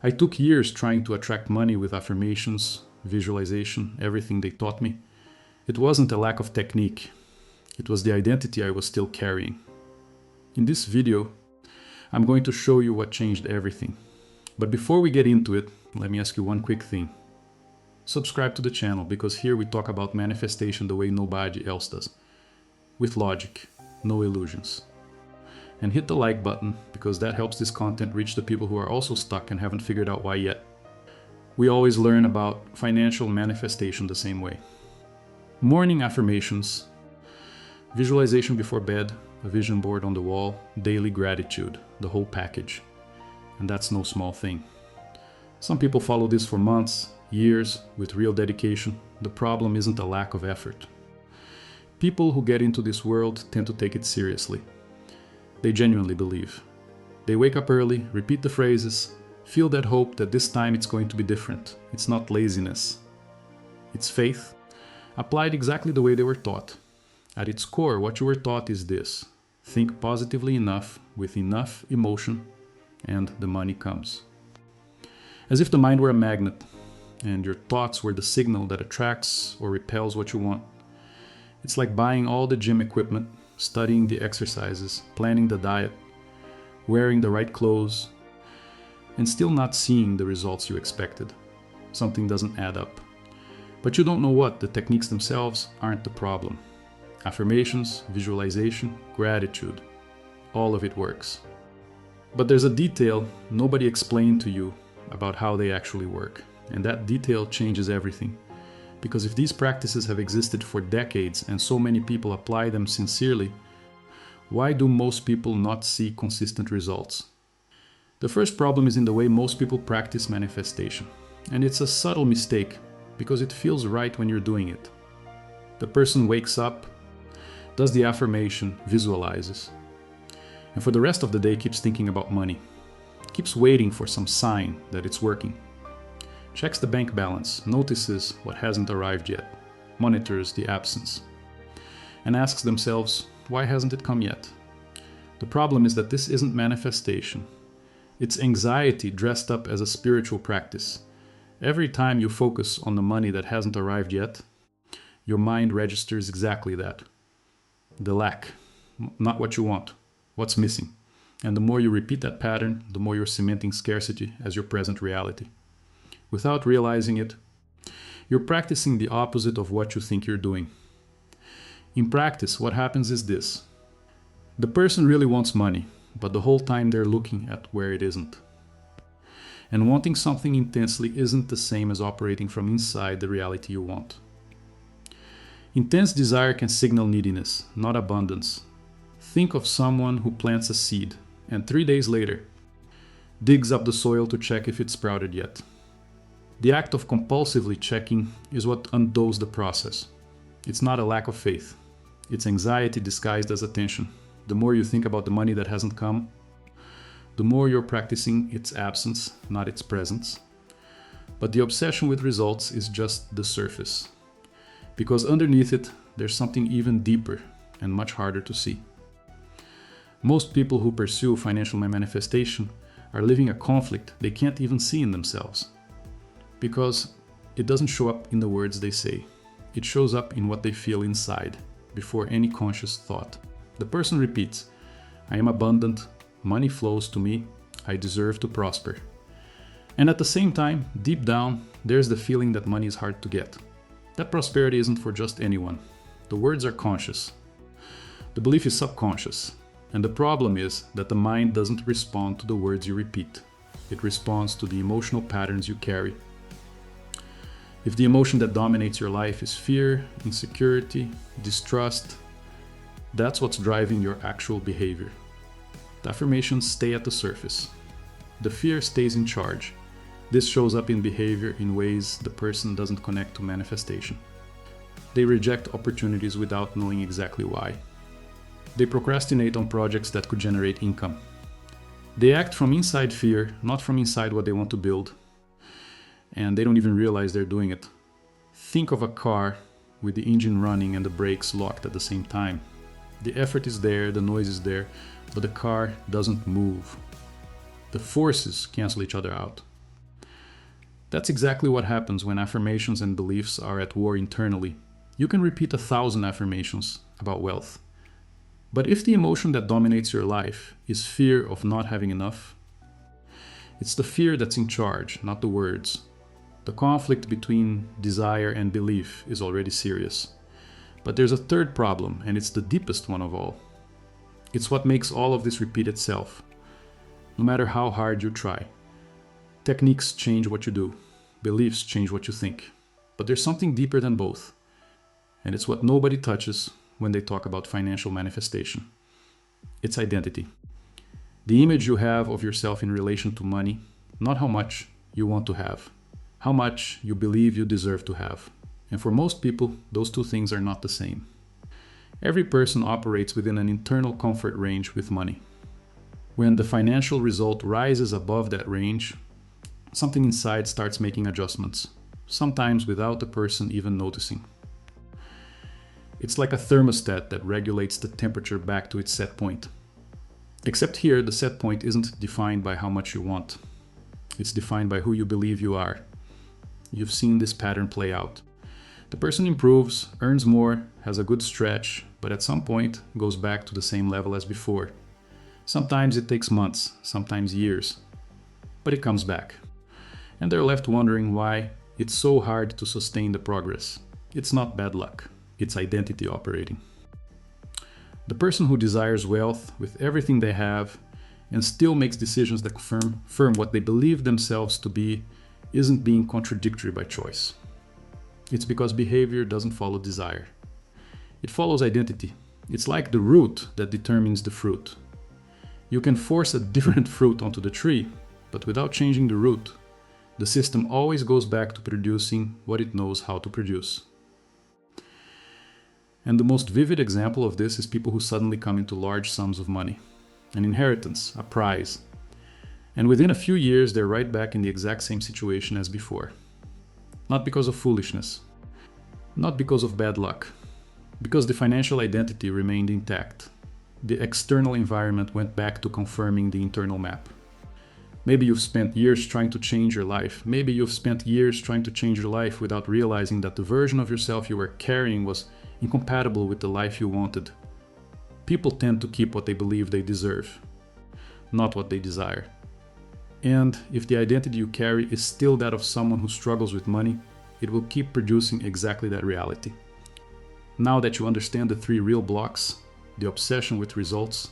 I took years trying to attract money with affirmations, visualization, everything they taught me. It wasn't a lack of technique. It was the identity I was still carrying. In this video, I'm going to show you what changed everything. But before we get into it, let me ask you one quick thing. Subscribe to the channel, because here we talk about manifestation the way nobody else does. With logic, no illusions. And hit the like button, because that helps this content reach the people who are also stuck and haven't figured out why yet. We always learn about financial manifestation the same way. Morning affirmations, visualization before bed, a vision board on the wall, daily gratitude, the whole package. And that's no small thing. Some people follow this for months, years, with real dedication. The problem isn't a lack of effort. People who get into this world tend to take it seriously. They genuinely believe. They wake up early, repeat the phrases, feel that hope that this time it's going to be different. It's not laziness. It's faith, applied exactly the way they were taught. At its core, what you were taught is this: think positively enough, with enough emotion, and the money comes. As if the mind were a magnet, and your thoughts were the signal that attracts or repels what you want. It's like buying all the gym equipment, studying the exercises, planning the diet, wearing the right clothes, and still not seeing the results you expected. Something doesn't add up. But you don't know what. The techniques themselves aren't the problem. Affirmations, visualization, gratitude, all of it works. But there's a detail nobody explained to you about how they actually work. And that detail changes everything. Because if these practices have existed for decades and so many people apply them sincerely, why do most people not see consistent results? The first problem is in the way most people practice manifestation. And it's a subtle mistake, because it feels right when you're doing it. The person wakes up, does the affirmation, visualizes, and for the rest of the day keeps thinking about money. Keeps waiting for some sign that it's working. Checks the bank balance, notices what hasn't arrived yet, monitors the absence, and asks themselves, why hasn't it come yet? The problem is that this isn't manifestation. It's anxiety dressed up as a spiritual practice. Every time you focus on the money that hasn't arrived yet, your mind registers exactly that. The lack, not what you want, what's missing. And the more you repeat that pattern, the more you're cementing scarcity as your present reality. Without realizing it, you're practicing the opposite of what you think you're doing. In practice, what happens is this. The person really wants money, but the whole time they're looking at where it isn't. And wanting something intensely isn't the same as operating from inside the reality you want. Intense desire can signal neediness, not abundance. Think of someone who plants a seed and 3 days later digs up the soil to check if it's sprouted yet. The act of compulsively checking is what undoes the process. It's not a lack of faith. It's anxiety disguised as attention. The more you think about the money that hasn't come, the more you're practicing its absence, not its presence. But the obsession with results is just the surface. Because underneath it, there's something even deeper and much harder to see. Most people who pursue financial manifestation are living a conflict they can't even see in themselves. Because it doesn't show up in the words they say. It shows up in what they feel inside, before any conscious thought. The person repeats, I am abundant, money flows to me, I deserve to prosper. And at the same time, deep down, there's the feeling that money is hard to get. That prosperity isn't for just anyone. The words are conscious. The belief is subconscious. And the problem is that the mind doesn't respond to the words you repeat. It responds to the emotional patterns you carry. If the emotion that dominates your life is fear, insecurity, distrust, that's what's driving your actual behavior. The affirmations stay at the surface. The fear stays in charge. This shows up in behavior in ways the person doesn't connect to manifestation. They reject opportunities without knowing exactly why. They procrastinate on projects that could generate income. They act from inside fear, not from inside what they want to build. And they don't even realize they're doing it. Think of a car with the engine running and the brakes locked at the same time. The effort is there, the noise is there, but the car doesn't move. The forces cancel each other out. That's exactly what happens when affirmations and beliefs are at war internally. You can repeat 1,000 affirmations about wealth. But if the emotion that dominates your life is fear of not having enough, it's the fear that's in charge, not the words. The conflict between desire and belief is already serious. But there's a third problem, and it's the deepest one of all. It's what makes all of this repeat itself, no matter how hard you try. Techniques change what you do. Beliefs change what you think. But there's something deeper than both. And it's what nobody touches when they talk about financial manifestation. It's identity. The image you have of yourself in relation to money, not how much you want to have, how much you believe you deserve to have. And for most people, those two things are not the same. Every person operates within an internal comfort range with money. When the financial result rises above that range, something inside starts making adjustments, sometimes without the person even noticing. It's like a thermostat that regulates the temperature back to its set point. Except here, the set point isn't defined by how much you want. It's defined by who you believe you are. You've seen this pattern play out. The person improves, earns more, has a good stretch, but at some point goes back to the same level as before. Sometimes it takes months, sometimes years, but it comes back. And they're left wondering why it's so hard to sustain the progress. It's not bad luck, it's identity operating. The person who desires wealth with everything they have and still makes decisions that confirm what they believe themselves to be isn't being contradictory by choice. It's because behavior doesn't follow desire. It follows identity. It's like the root that determines the fruit. You can force a different fruit onto the tree, but without changing the root, the system always goes back to producing what it knows how to produce. And the most vivid example of this is people who suddenly come into large sums of money, an inheritance, a prize. And within a few years, they're right back in the exact same situation as before. Not because of foolishness, not because of bad luck, because the financial identity remained intact. The external environment went back to confirming the internal map. Maybe you've spent years trying to change your life. Maybe you've spent years trying to change your life without realizing that the version of yourself you were carrying was incompatible with the life you wanted. People tend to keep what they believe they deserve, not what they desire. And if the identity you carry is still that of someone who struggles with money, it will keep producing exactly that reality. Now that you understand the three real blocks, the obsession with results,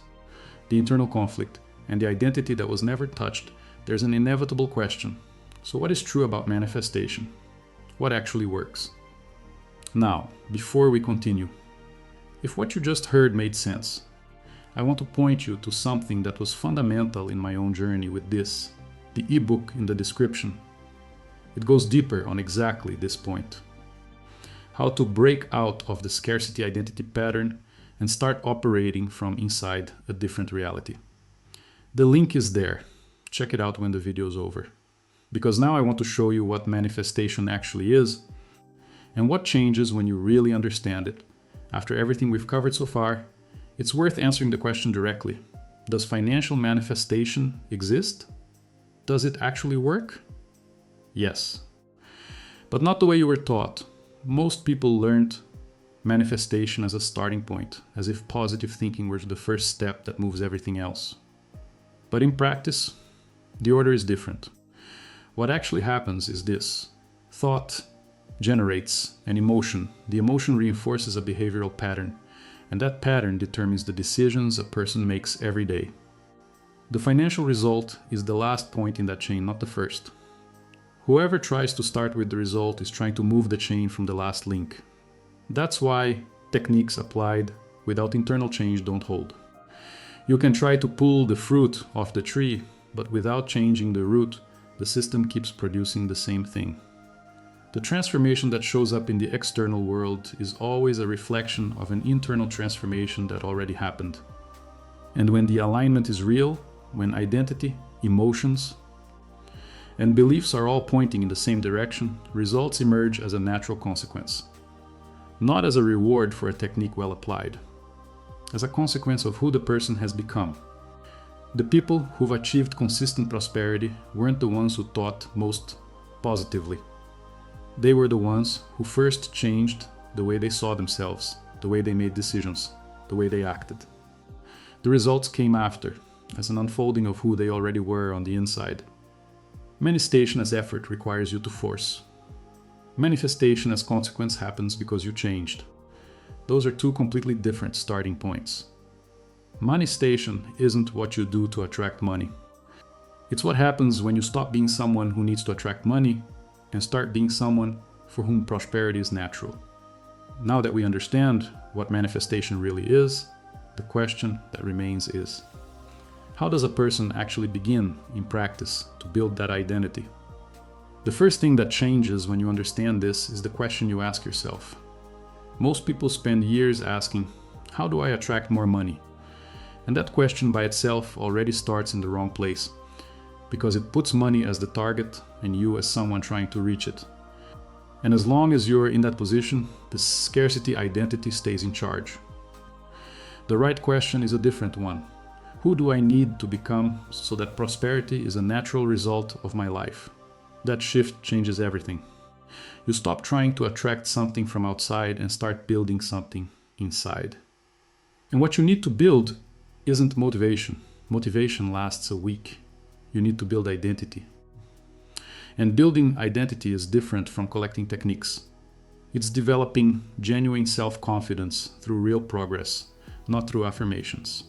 the internal conflict, and the identity that was never touched, there's an inevitable question. So what is true about manifestation? What actually works? Now, before we continue, if what you just heard made sense, I want to point you to something that was fundamental in my own journey with this, the ebook in the description. It goes deeper on exactly this point. How to break out of the scarcity identity pattern and start operating from inside a different reality. The link is there. Check it out when the video is over. Because now I want to show you what manifestation actually is and what changes when you really understand it. After everything we've covered so far, it's worth answering the question directly. Does financial manifestation exist? Does it actually work? Yes. But not the way you were taught. Most people learned manifestation as a starting point, as if positive thinking were the first step that moves everything else. But in practice, the order is different. What actually happens is this. Thought generates an emotion. The emotion reinforces a behavioral pattern, and that pattern determines the decisions a person makes every day. The financial result is the last point in that chain, not the first. Whoever tries to start with the result is trying to move the chain from the last link. That's why techniques applied without internal change don't hold. You can try to pull the fruit off the tree, but without changing the root, the system keeps producing the same thing. The transformation that shows up in the external world is always a reflection of an internal transformation that already happened. And when the alignment is real, when identity, emotions, and beliefs are all pointing in the same direction, results emerge as a natural consequence. Not as a reward for a technique well applied, as a consequence of who the person has become. The people who've achieved consistent prosperity weren't the ones who thought most positively. They were the ones who first changed the way they saw themselves, the way they made decisions, the way they acted. The results came after, as an unfolding of who they already were on the inside. Manifestation as effort requires you to force. Manifestation as consequence happens because you changed. Those are two completely different starting points. Manifestation isn't what you do to attract money. It's what happens when you stop being someone who needs to attract money and start being someone for whom prosperity is natural. Now that we understand what manifestation really is, the question that remains is, how does a person actually begin in practice to build that identity? The first thing that changes when you understand this is the question you ask yourself. Most people spend years asking, how do I attract more money? And that question by itself already starts in the wrong place, because it puts money as the target and you as someone trying to reach it. And as long as you're in that position, the scarcity identity stays in charge. The right question is a different one. Who do I need to become so that prosperity is a natural result of my life? That shift changes everything. You stop trying to attract something from outside and start building something inside. And what you need to build isn't motivation. Motivation lasts a week. You need to build identity. And building identity is different from collecting techniques. It's developing genuine self-confidence through real progress, not through affirmations.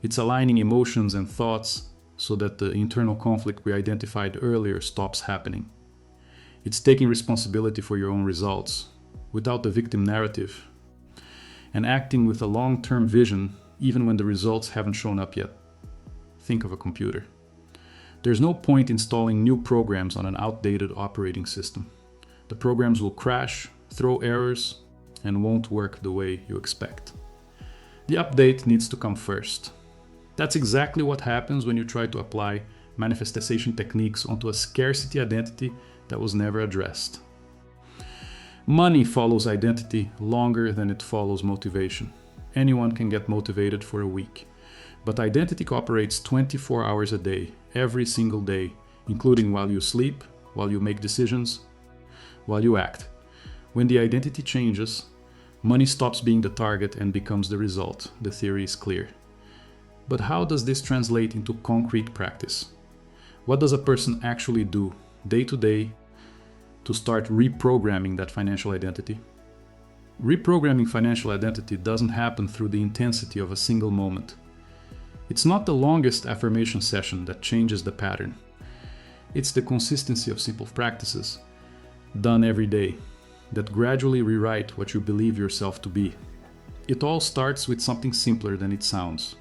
It's aligning emotions and thoughts so that the internal conflict we identified earlier stops happening. It's taking responsibility for your own results, without the victim narrative, and acting with a long-term vision even when the results haven't shown up yet. Think of a computer. There's no point installing new programs on an outdated operating system. The programs will crash, throw errors, and won't work the way you expect. The update needs to come first. That's exactly what happens when you try to apply manifestation techniques onto a scarcity identity that was never addressed. Money follows identity longer than it follows motivation. Anyone can get motivated for a week, but identity operates 24 hours a day, every single day, including while you sleep, while you make decisions, while you act. When the identity changes, money stops being the target and becomes the result. The theory is clear. But how does this translate into concrete practice? What does a person actually do day to day to start reprogramming that financial identity? Reprogramming financial identity doesn't happen through the intensity of a single moment. It's not the longest affirmation session that changes the pattern. It's the consistency of simple practices done every day that gradually rewrite what you believe yourself to be. It all starts with something simpler than it sounds.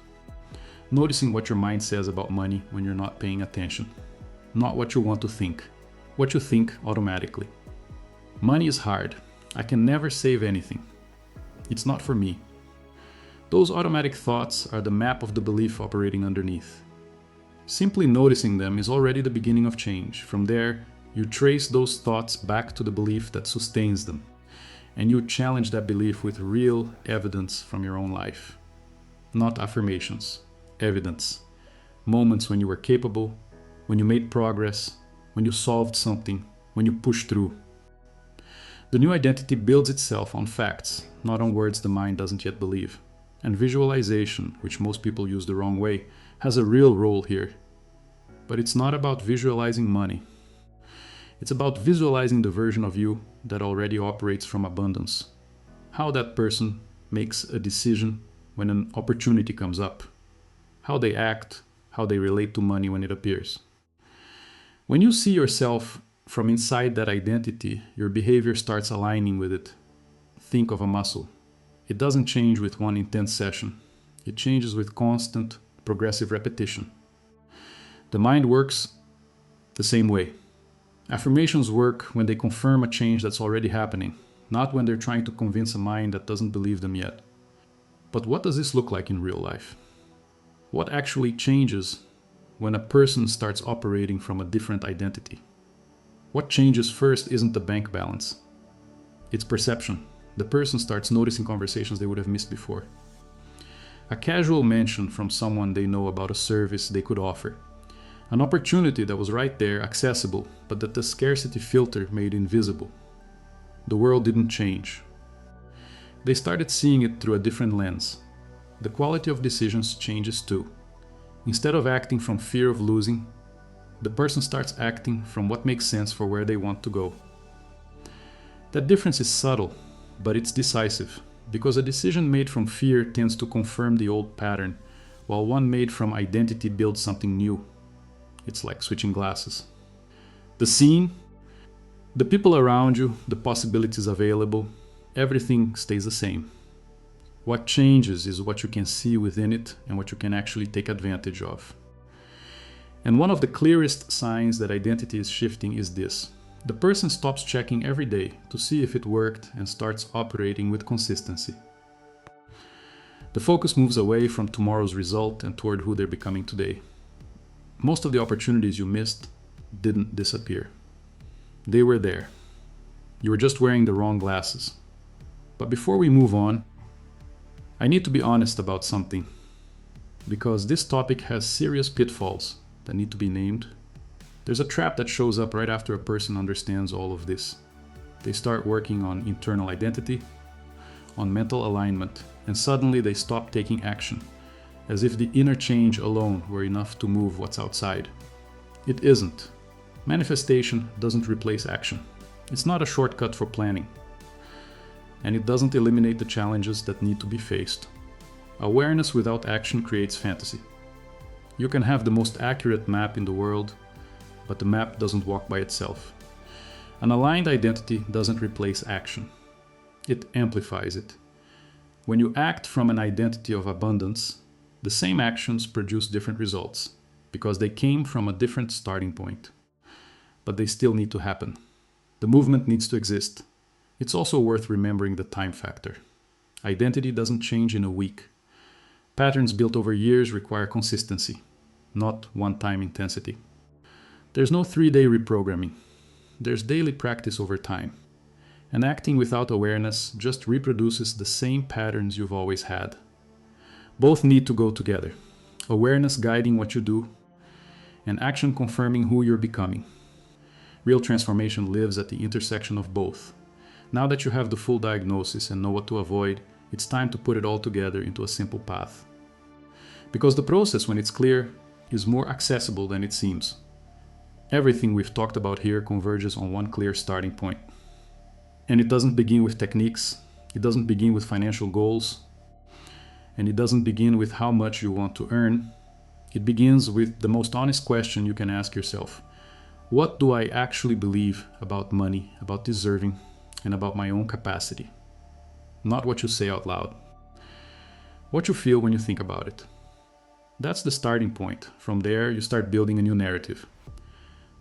Noticing what your mind says about money when you're not paying attention. Not what you want to think, what you think automatically. Money is hard. I can never save anything. It's not for me. Those automatic thoughts are the map of the belief operating underneath. Simply noticing them is already the beginning of change. From there, you trace those thoughts back to the belief that sustains them, and you challenge that belief with real evidence from your own life. Not affirmations, evidence. Moments when you were capable, when you made progress, when you solved something, when you pushed through. The new identity builds itself on facts, not on words the mind doesn't yet believe. And visualization, which most people use the wrong way, has a real role here. But it's not about visualizing money. It's about visualizing the version of you that already operates from abundance. How that person makes a decision when an opportunity comes up. How they act, how they relate to money when it appears. When you see yourself from inside that identity, your behavior starts aligning with it. Think of a muscle. It doesn't change with one intense session. It changes with constant, progressive repetition. The mind works the same way. Affirmations work when they confirm a change that's already happening, not when they're trying to convince a mind that doesn't believe them yet. But what does this look like in real life? What actually changes when a person starts operating from a different identity? What changes first isn't the bank balance. It's perception. The person starts noticing conversations they would have missed before. A casual mention from someone they know about a service they could offer. An opportunity that was right there, accessible, but that the scarcity filter made invisible. The world didn't change. They started seeing it through a different lens. The quality of decisions changes too. Instead of acting from fear of losing, the person starts acting from what makes sense for where they want to go. That difference is subtle, but it's decisive, because a decision made from fear tends to confirm the old pattern, while one made from identity builds something new. It's like switching glasses. The scene, the people around you, the possibilities available, everything stays the same. What changes is what you can see within it and what you can actually take advantage of. And one of the clearest signs that identity is shifting is this. The person stops checking every day to see if it worked and starts operating with consistency. The focus moves away from tomorrow's result and toward who they're becoming today. Most of the opportunities you missed didn't disappear. They were there. You were just wearing the wrong glasses. But before we move on, I need to be honest about something, because this topic has serious pitfalls that need to be named. There's a trap that shows up right after a person understands all of this. They start working on internal identity, on mental alignment, and suddenly they stop taking action, as if the inner change alone were enough to move what's outside. It isn't. Manifestation doesn't replace action. It's not a shortcut for planning. And it doesn't eliminate the challenges that need to be faced. Awareness without action creates fantasy. You can have the most accurate map in the world, but the map doesn't walk by itself. An aligned identity doesn't replace action. It amplifies it. When you act from an identity of abundance, the same actions produce different results, because they came from a different starting point. But they still need to happen. The movement needs to exist. It's also worth remembering the time factor. Identity doesn't change in a week. Patterns built over years require consistency, not one-time intensity. There's no 3-day reprogramming. There's daily practice over time. And acting without awareness just reproduces the same patterns you've always had. Both need to go together. Awareness guiding what you do, and action confirming who you're becoming. Real transformation lives at the intersection of both. Now that you have the full diagnosis and know what to avoid, it's time to put it all together into a simple path. Because the process, when it's clear, is more accessible than it seems. Everything we've talked about here converges on one clear starting point. And it doesn't begin with techniques, it doesn't begin with financial goals, and it doesn't begin with how much you want to earn. It begins with the most honest question you can ask yourself. What do I actually believe about money, about deserving, and about my own capacity? Not what you say out loud. What you feel when you think about it. That's the starting point. From there, you start building a new narrative.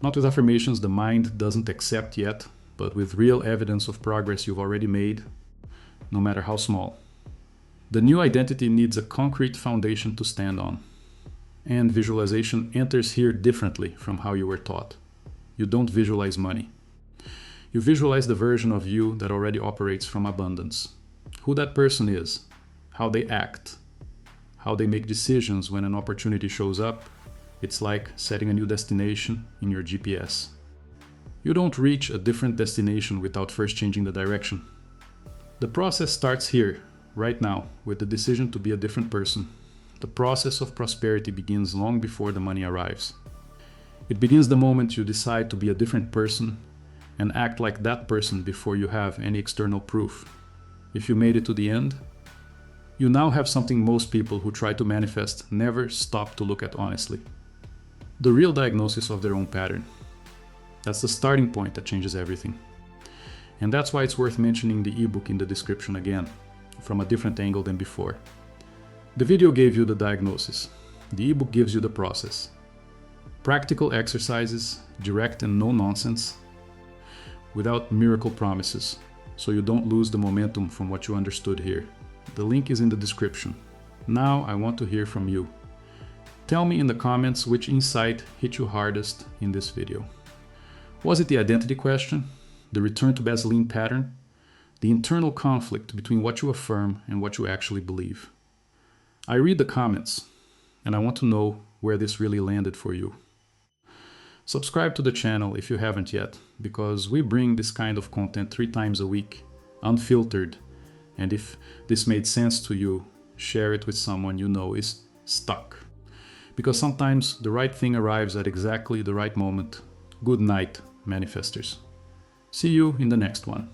Not with affirmations the mind doesn't accept yet, but with real evidence of progress you've already made, no matter how small. The new identity needs a concrete foundation to stand on. And visualization enters here differently from how you were taught. You don't visualize money. You visualize the version of you that already operates from abundance. Who that person is, how they act, how they make decisions when an opportunity shows up. It's like setting a new destination in your GPS. You don't reach a different destination without first changing the direction. The process starts here, right now, with the decision to be a different person. The process of prosperity begins long before the money arrives. It begins the moment you decide to be a different person and act like that person before you have any external proof. If you made it to the end, you now have something most people who try to manifest never stop to look at honestly. The real diagnosis of their own pattern. That's the starting point that changes everything. And that's why it's worth mentioning the ebook in the description again, from a different angle than before. The video gave you the diagnosis. The ebook gives you the process. Practical exercises, direct and no nonsense, without miracle promises, so you don't lose the momentum from what you understood here. The link is in the description. Now I want to hear from you. Tell me in the comments which insight hit you hardest in this video. Was it the identity question, the return to Vaseline pattern, the internal conflict between what you affirm and what you actually believe? I read the comments, and I want to know where this really landed for you. Subscribe to the channel if you haven't yet, because we bring this kind of content 3 times a week, unfiltered. And if this made sense to you, share it with someone you know is stuck. Because sometimes the right thing arrives at exactly the right moment. Good night, manifestors. See you in the next one.